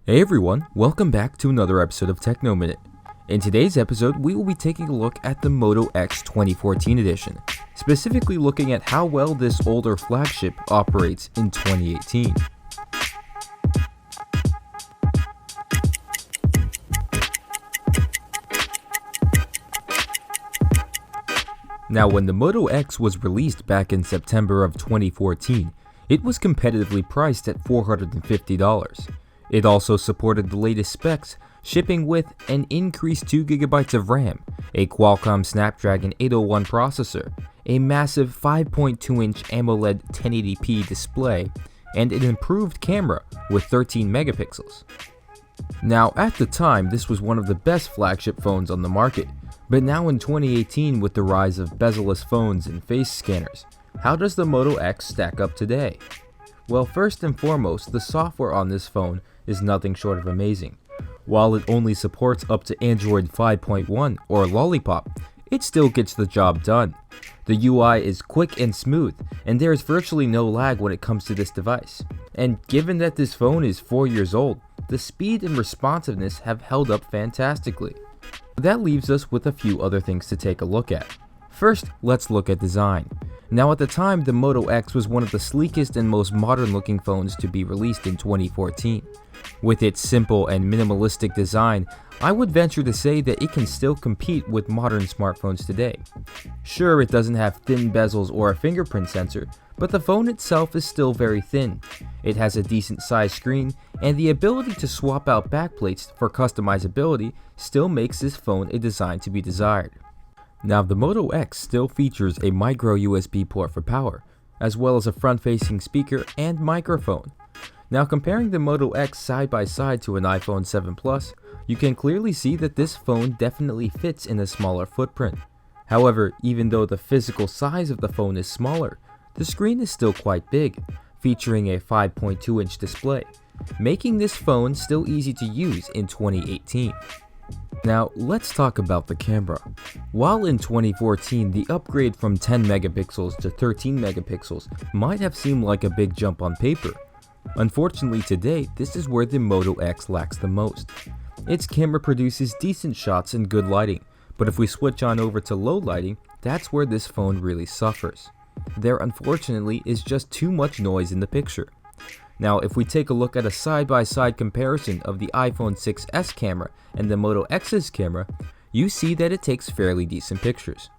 Hey everyone, welcome back to another episode of Techno Minute. In today's episode, we will be taking a look at the Moto X 2014 edition, specifically looking at how well this older flagship operates in 2018. Now, when the Moto X was released back in September of 2014, it was competitively priced at $450. It also supported the latest specs, shipping with an increased 2GB of RAM, a Qualcomm Snapdragon 801 processor, a massive 5.2-inch AMOLED 1080p display, and an improved camera with 13 megapixels. Now, at the time, this was one of the best flagship phones on the market, but now in 2018, with the rise of bezel-less phones and face scanners, how does the Moto X stack up today? Well, first and foremost, the software on this phone is nothing short of amazing. While it only supports up to Android 5.1 or Lollipop, it still gets the job done. The UI is quick and smooth, and there is virtually no lag when it comes to this device. And given that this phone is 4 years old, the speed and responsiveness have held up fantastically. That leaves us with a few other things to take a look at. First, let's look at design. Now, at the time, the Moto X was one of the sleekest and most modern looking phones to be released in 2014. With its simple and minimalistic design, I would venture to say that it can still compete with modern smartphones today. Sure, it doesn't have thin bezels or a fingerprint sensor, but the phone itself is still very thin. It has a decent sized screen, and the ability to swap out backplates for customizability still makes this phone a design to be desired. Now, the Moto X still features a micro USB port for power, as well as a front-facing speaker and microphone. Now, comparing the Moto X side by side to an iPhone 7 Plus, you can clearly see that this phone definitely fits in a smaller footprint. However, even though the physical size of the phone is smaller, the screen is still quite big, featuring a 5.2-inch display, making this phone still easy to use in 2018. Now, let's talk about the camera. While in 2014, the upgrade from 10 megapixels to 13 megapixels might have seemed like a big jump on paper, unfortunately today, this is where the Moto X lacks the most. Its camera produces decent shots and good lighting, but if we switch on over to low lighting, that's where this phone really suffers. There unfortunately is just too much noise in the picture. Now, if we take a look at a side-by-side comparison of the iPhone 6s camera and the Moto X's camera, you see that it takes fairly decent pictures.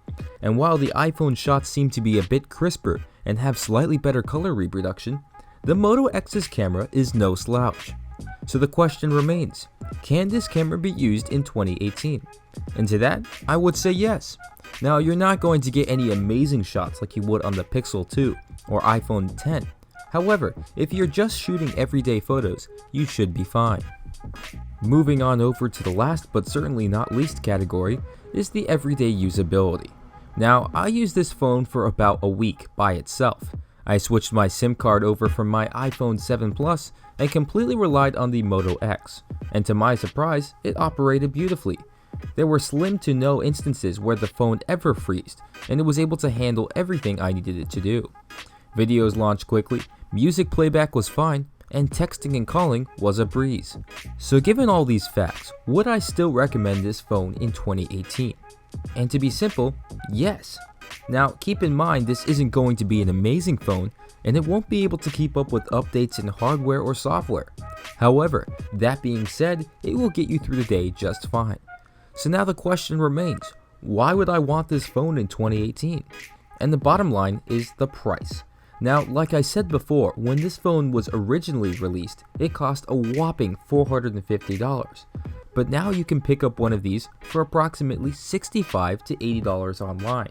And while the iPhone shots seem to be a bit crisper and have slightly better color reproduction, the Moto X's camera is no slouch. So the question remains, can this camera be used in 2018? And to that, I would say yes. Now, you're not going to get any amazing shots like you would on the Pixel 2 or iPhone 10. However, if you're just shooting everyday photos, you should be fine. Moving on over to the last but certainly not least category is the everyday usability. Now, I used this phone for about a week by itself. I switched my SIM card over from my iPhone 7 Plus and completely relied on the Moto X, and to my surprise, it operated beautifully. There were slim to no instances where the phone ever freezed, and it was able to handle everything I needed it to do. Videos launched quickly, music playback was fine, and texting and calling was a breeze. So given all these facts, would I still recommend this phone in 2018? And to be simple, yes. Now, keep in mind this isn't going to be an amazing phone, and it won't be able to keep up with updates in hardware or software. However, that being said, it will get you through the day just fine. So now the question remains, why would I want this phone in 2018? And the bottom line is the price. Now, like I said before, when this phone was originally released, it cost a whopping $450. But now you can pick up one of these for approximately $65 to $80 online.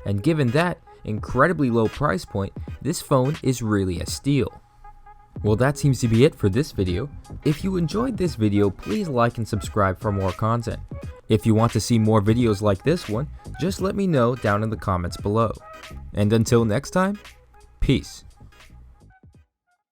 And given that incredibly low price point, this phone is really a steal. Well, that seems to be it for this video. If you enjoyed this video, please like and subscribe for more content. If you want to see more videos like this one, just let me know down in the comments below. And until next time, peace.